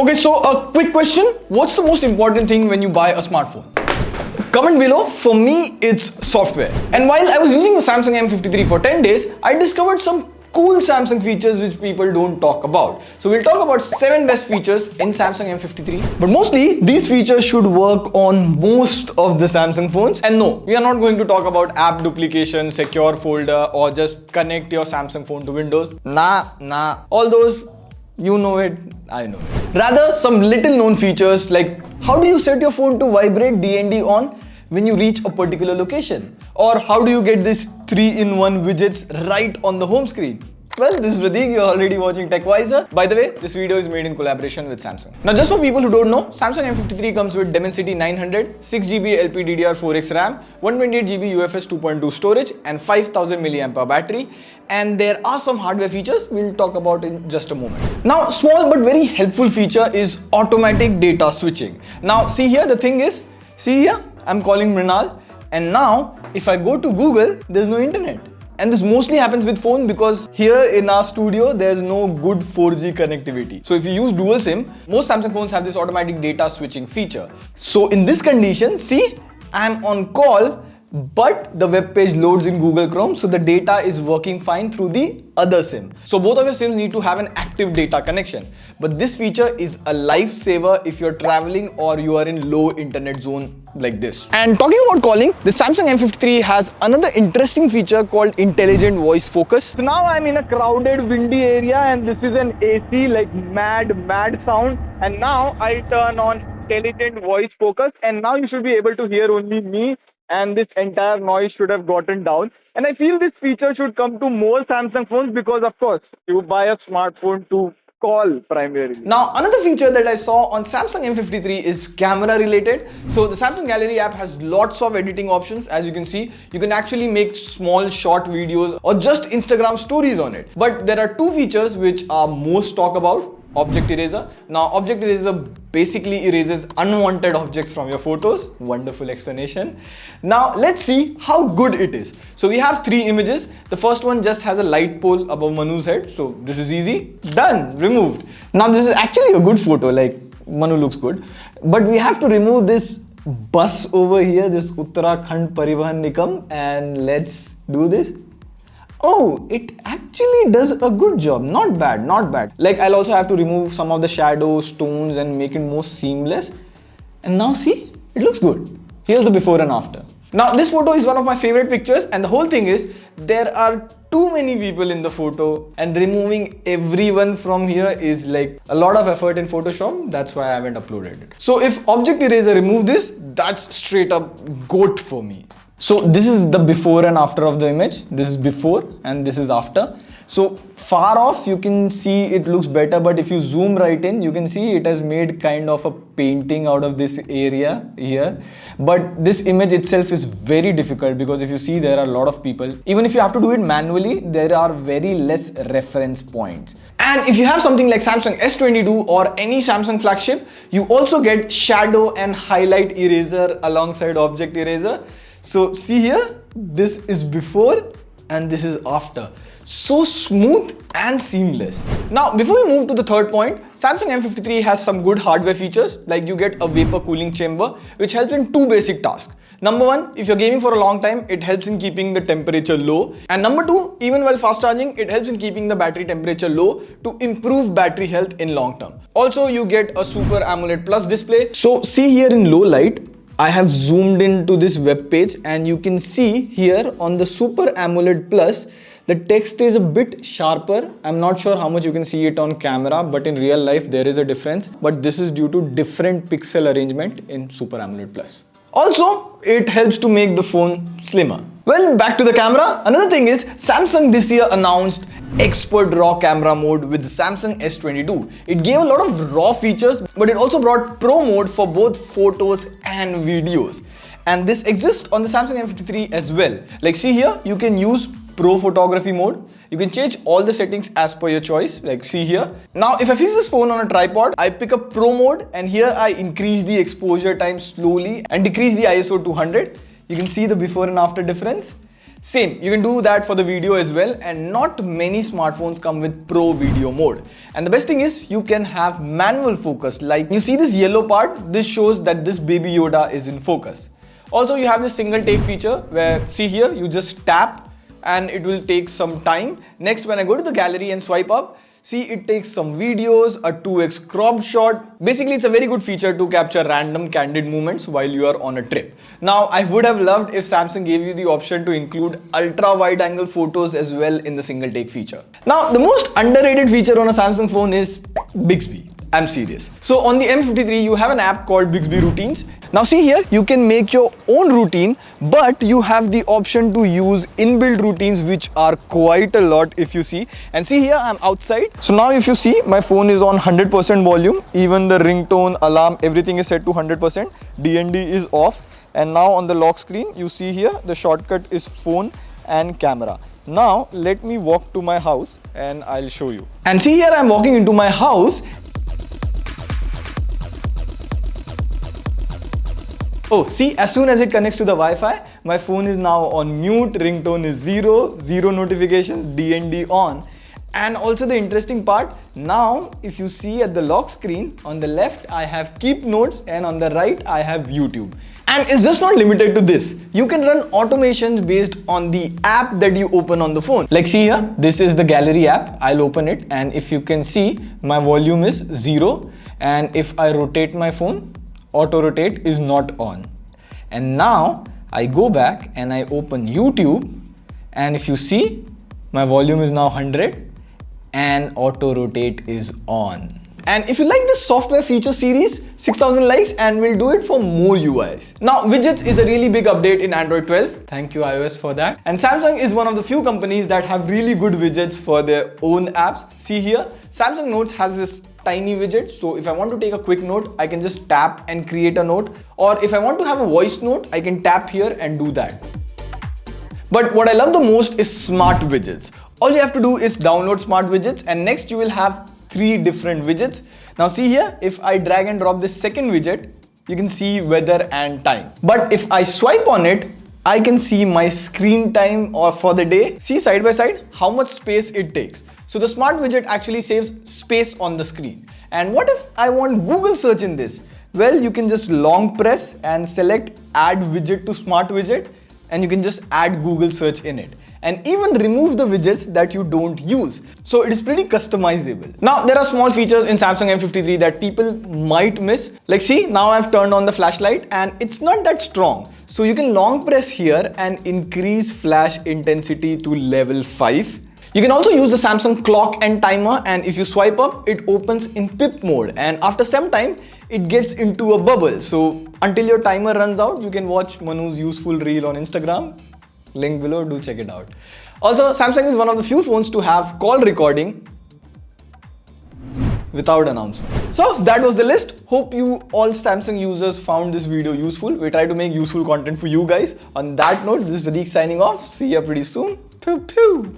Okay, so a quick question. What's the most important thing when you buy a smartphone? Comment below. For me, it's software. And while I was using the Samsung M53 for 10 days, I discovered some cool Samsung features which people don't talk about. So we'll talk about 7 best features in Samsung M53. But mostly, these features should work on most of the Samsung phones. And no, we are not going to talk about app duplication, secure folder, or just connect your Samsung phone to Windows. Nah. All those, you know it, I know it. Rather, some little known features like how do you set your phone to vibrate DND on when you reach a particular location? Or how do you get this 3-in-1 widgets right on the home screen? Well, this is Prateek, you're already watching TechVisor. By the way, this video is made in collaboration with Samsung. Now, just for people who don't know, Samsung M53 comes with Dimensity 900, 6GB LPDDR4X RAM, 128GB UFS 2.2 storage, and 5000 mAh battery. And there are some hardware features we'll talk about in just a moment. Now, small but very helpful feature is automatic data switching. Now, see here, the thing is, see here, I'm calling Mrinal, and now if I go to Google, there's no internet. And this mostly happens with phone because here in our studio, there's no good 4G connectivity. So if you use dual SIM, most Samsung phones have this automatic data switching feature. So in this condition, see, I'm on call, but the web page loads in Google Chrome, so the data is working fine through the other SIM. So both of your SIMs need to have an active data connection. But this feature is a lifesaver if you're traveling or you are in low internet zone like this. And talking about calling, the Samsung M53 has another interesting feature called Intelligent Voice Focus. So now I'm in a crowded, windy area and this is an AC like mad sound. And now I turn on Intelligent Voice Focus and now you should be able to hear only me, and this entire noise should have gotten down. And I feel this feature should come to more Samsung phones because of course you buy a smartphone to call primarily. Now another feature that I saw on Samsung M53 is camera related. So the Samsung Gallery app has lots of editing options. As you can see, you can actually make small short videos or just Instagram stories on it. But there are 2 features which are most talked about. Object Eraser. Now Object Eraser basically erases unwanted objects from your photos. Wonderful explanation. Now let's see how good it is. So we have 3 images. The first one just has a light pole above Manu's head. So this is easy. Done. Removed. Now this is actually a good photo. Like Manu looks good. But we have to remove this bus over here. This Uttarakhand Parivahan Nigam. And let's do this. Oh, it actually does a good job. Not bad. Like I'll also have to remove some of the shadows, tones and make it more seamless. And now see, it looks good. Here's the before and after. Now this photo is one of my favorite pictures and the whole thing is there are too many people in the photo and removing everyone from here is like a lot of effort in Photoshop. That's why I haven't uploaded it. So if Object Eraser remove this, that's straight up GOAT for me. So this is the before and after of the image. This is before and this is after. So far off you can see it looks better, but if you zoom right in, you can see it has made kind of a painting out of this area here. But this image itself is very difficult because if you see there are a lot of people. Even if you have to do it manually, there are very less reference points. And if you have something like Samsung S22 or any Samsung flagship, you also get shadow and highlight eraser alongside Object Eraser. So see here, this is before and this is after. So smooth and seamless. Now, before we move to the third point, Samsung M53 has some good hardware features, like you get a vapor cooling chamber, which helps in 2 basic tasks. Number 1, if you're gaming for a long time, it helps in keeping the temperature low. And number 2, even while fast charging, it helps in keeping the battery temperature low to improve battery health in long term. Also, you get a Super AMOLED Plus display. So see here in low light, I have zoomed into this web page and you can see here on the Super AMOLED Plus, the text is a bit sharper. I'm not sure how much you can see it on camera, but in real life there is a difference. But this is due to different pixel arrangement in Super AMOLED Plus. Also, it helps to make the phone slimmer. Well, back to the camera. Another thing is Samsung this year announced Expert RAW camera mode with the Samsung S22. It gave a lot of RAW features, but it also brought Pro mode for both photos and videos. And this exists on the Samsung M53 as well. Like see here, you can use Pro photography mode. You can change all the settings as per your choice, like see here. Now, if I fix this phone on a tripod, I pick up Pro mode and here I increase the exposure time slowly and decrease the ISO to 100. You can see the before and after difference. Same, you can do that for the video as well, and not many smartphones come with pro video mode. And the best thing is you can have manual focus. Like you see this yellow part, this shows that this baby Yoda is in focus. Also, you have this single take feature where, see here, you just tap and it will take some time. Next, when I go to the gallery and swipe up, see, it takes some videos, a 2x cropped shot. Basically, it's a very good feature to capture random candid moments while you are on a trip. Now, I would have loved if Samsung gave you the option to include ultra wide angle photos as well in the single take feature. Now, the most underrated feature on a Samsung phone is Bixby. I'm serious. So on the M53, you have an app called Bixby Routines. Now see here, you can make your own routine, but you have the option to use inbuilt routines, which are quite a lot if you see. And see here, I'm outside. So now if you see, my phone is on 100% volume. Even the ringtone, alarm, everything is set to 100%. DND is off. And now on the lock screen, you see here, the shortcut is phone and camera. Now let me walk to my house and I'll show you. And see here, I'm walking into my house. Oh, see, as soon as it connects to the Wi-Fi, my phone is now on mute, ringtone is zero notifications, DND on. And also the interesting part, now if you see at the lock screen, on the left I have Keep Notes and on the right I have YouTube. And it's just not limited to this. You can run automations based on the app that you open on the phone. Like see here, this is the gallery app. I'll open it, and if you can see, my volume is 0. And if I rotate my phone, auto rotate is not on. And now I go back and I open YouTube, and if you see, my volume is now 100 and auto rotate is on. And if you like this software feature series, 6,000 likes and we'll do it for more UIs. Now, widgets is a really big update in Android 12. Thank you iOS for that. And Samsung is one of the few companies that have really good widgets for their own apps. See here, Samsung Notes has this tiny widget. So if I want to take a quick note, I can just tap and create a note. Or if I want to have a voice note, I can tap here and do that. But what I love the most is smart widgets. All you have to do is download smart widgets, and next you will have 3 different widgets. Now see here, if I drag and drop this second widget, you can see weather and time. But if I swipe on it, I can see my screen time or for the day. See side by side how much space it takes. So the smart widget actually saves space on the screen. And what if I want Google search in this? Well, you can just long press and select add widget to smart widget, and you can just add Google search in it. And even remove the widgets that you don't use. So it is pretty customizable. Now there are small features in Samsung M53 that people might miss. Like see, now I've turned on the flashlight and it's not that strong. So you can long press here and increase flash intensity to level 5. You can also use the Samsung clock and timer, and if you swipe up, it opens in pip mode, and after some time, it gets into a bubble. So until your timer runs out, you can watch Manu's useful reel on Instagram. Link below, do check it out. Also, Samsung is one of the few phones to have call recording without announcement. So that was the list. Hope you all Samsung users found this video useful. We try to make useful content for you guys. On that note, this is Pradeep signing off. See you pretty soon. Pew pew.